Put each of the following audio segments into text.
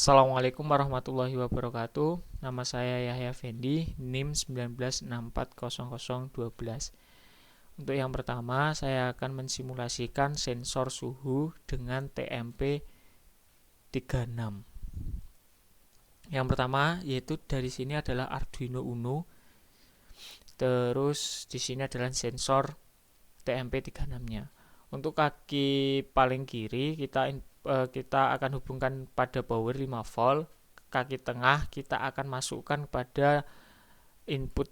Assalamualaikum warahmatullahi wabarakatuh. Nama saya Yahya Fendi, NIM 19640012. Untuk yang pertama, saya akan mensimulasikan sensor suhu dengan TMP 36. Yang pertama yaitu dari sini adalah Arduino Uno. Terus di sini adalah sensor TMP 36-nya. Untuk kaki paling kiri kita akan hubungkan pada power 5 volt. Kaki tengah kita akan masukkan pada input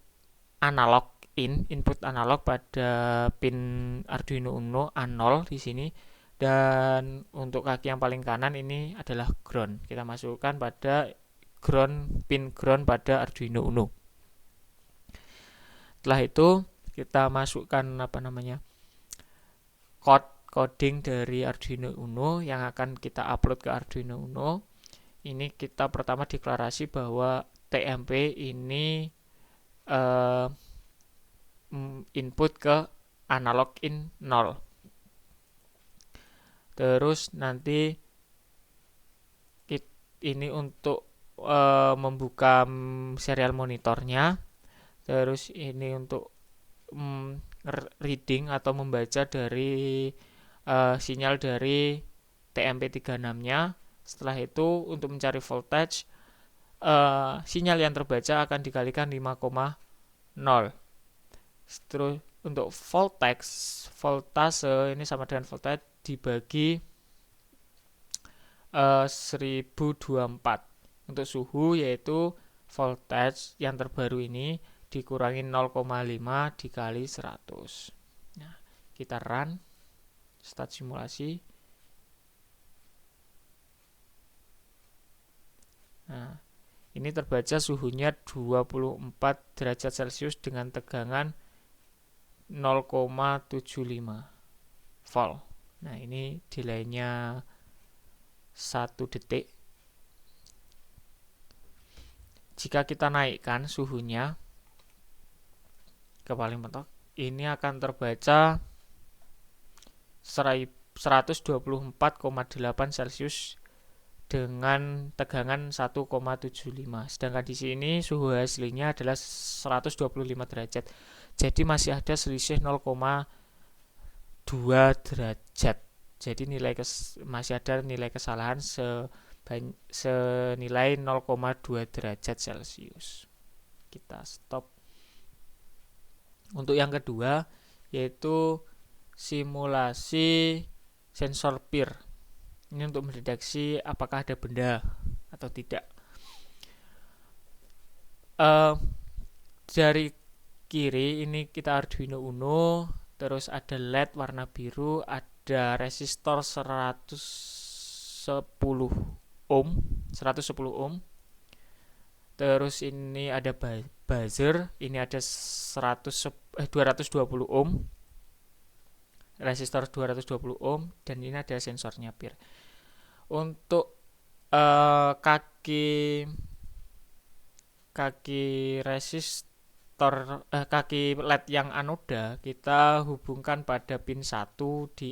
input analog pada pin Arduino Uno A0 di sini. Dan untuk kaki yang paling kanan ini adalah ground. Kita masukkan pada pin ground pada Arduino Uno. Setelah itu kita masukkan coding dari Arduino Uno yang akan kita upload ke Arduino Uno. Ini kita pertama deklarasi bahwa TMP ini input ke analog in 0. Terus nanti ini untuk membuka serial monitornya. Terus ini untuk reading atau membaca dari sinyal dari TMP 36-nya. Setelah itu untuk mencari voltage, sinyal yang terbaca akan dikalikan 5,0. Terus untuk voltase ini sama dengan voltage dibagi 1024. Untuk suhu yaitu voltage yang terbaru ini dikurangi 0,5 dikali 100. Nah, kita run, start simulasi. Nah, ini terbaca suhunya 24 derajat Celcius dengan tegangan 0,75 volt. Nah, ini delaynya 1 detik. Jika kita naikkan suhunya ke paling mentok, ini akan terbaca 124,8 Celcius dengan tegangan 1,75. Sedangkan di sini suhu aslinya adalah 125 derajat. Jadi masih ada selisih 0,2 derajat. Jadi masih ada nilai kesalahan senilai 0,2 derajat Celcius. Kita stop. Untuk yang kedua yaitu simulasi sensor PIR. Ini untuk mendeteksi apakah ada benda atau tidak. Dari kiri ini kita Arduino Uno, terus ada LED warna biru, ada resistor 110 ohm. Terus ini ada buzzer, ini ada 220 ohm. Resistor 220 ohm dan ini ada sensornya PIR. Untuk kaki resistor kaki LED yang anoda kita hubungkan pada pin 1 di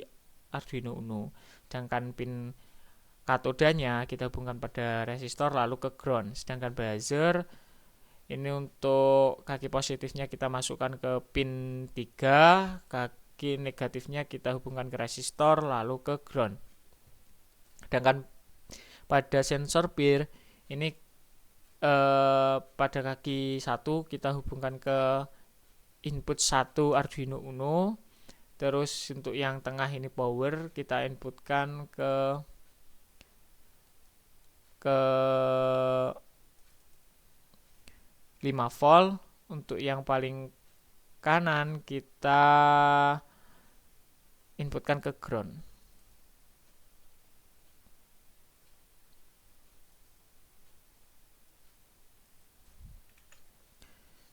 Arduino Uno. Sedangkan pin katodanya kita hubungkan pada resistor lalu ke ground. Sedangkan buzzer ini untuk kaki positifnya kita masukkan ke pin 3, kaki negatifnya kita hubungkan ke resistor lalu ke ground. Sedangkan pada sensor PIR ini pada kaki 1 kita hubungkan ke input 1 Arduino Uno. Terus untuk yang tengah ini power kita inputkan ke 5 volt. Untuk yang paling kanan kita inputkan ke ground.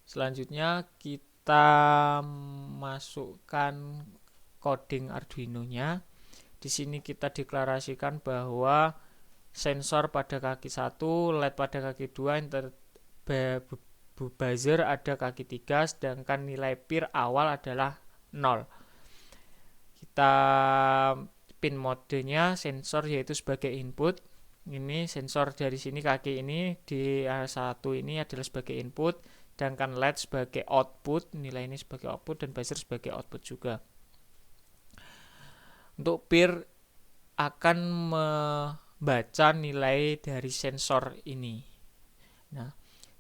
Selanjutnya kita masukkan coding Arduino-nya. Di sini kita deklarasikan bahwa sensor pada kaki 1, LED pada kaki 2, buzzer ada kaki 3, sedangkan nilai PIR awal adalah 0. Kita pin modenya sensor yaitu sebagai input. Ini sensor dari sini kaki ini di satu ini adalah sebagai input, sedangkan LED sebagai output, nilai ini sebagai output dan buzzer sebagai output juga. Untuk peer akan membaca nilai dari sensor ini. Nah,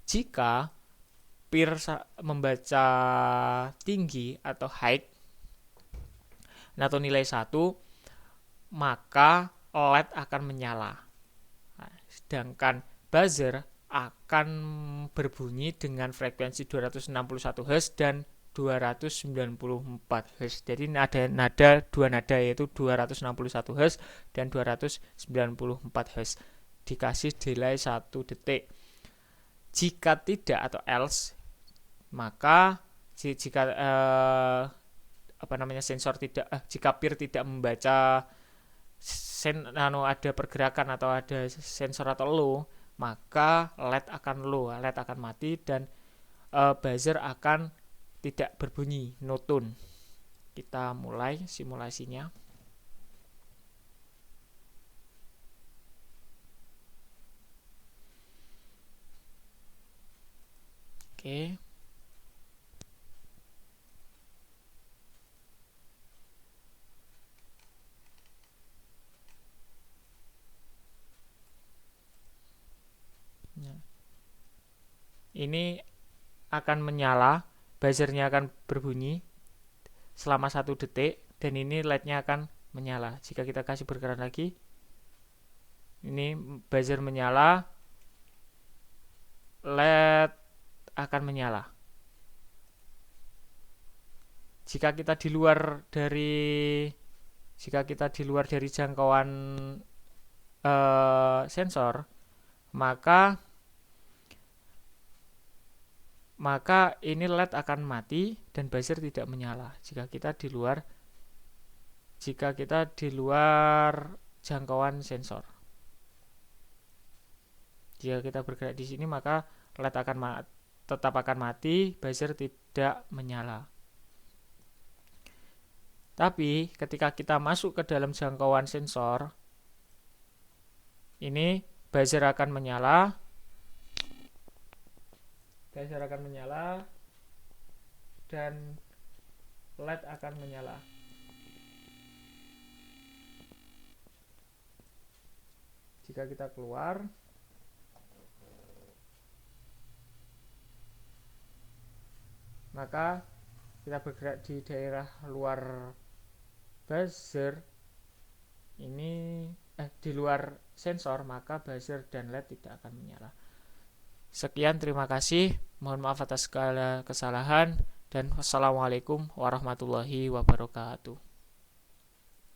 jika peer membaca tinggi atau high atau nilai 1, maka LED akan menyala. Nah, sedangkan buzzer akan berbunyi dengan frekuensi 261 Hz dan 294 Hz. Jadi ada dua nada, yaitu 261 Hz dan 294 Hz. Dikasih delay 1 detik. Jika tidak atau else, maka jika sensor tidak jika peer tidak membaca ada pergerakan atau ada sensor atau low, maka LED akan low, LED akan mati dan buzzer akan tidak berbunyi, no tone. Kita mulai simulasinya. Oke. Ini akan menyala, buzzernya akan berbunyi selama 1 detik dan ini LED-nya akan menyala. Jika kita kasih bergerak lagi, ini buzzer menyala, LED akan menyala. Jika kita di luar dari jangkauan sensor, maka ini LED akan mati dan buzzer tidak menyala jika kita di luar jangkauan sensor. Jika kita bergerak di sini, maka LED tetap akan mati, buzzer tidak menyala. Tapi ketika kita masuk ke dalam jangkauan sensor, ini buzzer akan menyala. Dan LED akan menyala. Jika kita keluar, maka kita bergerak di daerah luar buzzer ini di luar sensor, maka buzzer dan LED tidak akan menyala. Sekian, terima kasih. Mohon maaf atas segala kesalahan dan wassalamualaikum warahmatullahi wabarakatuh.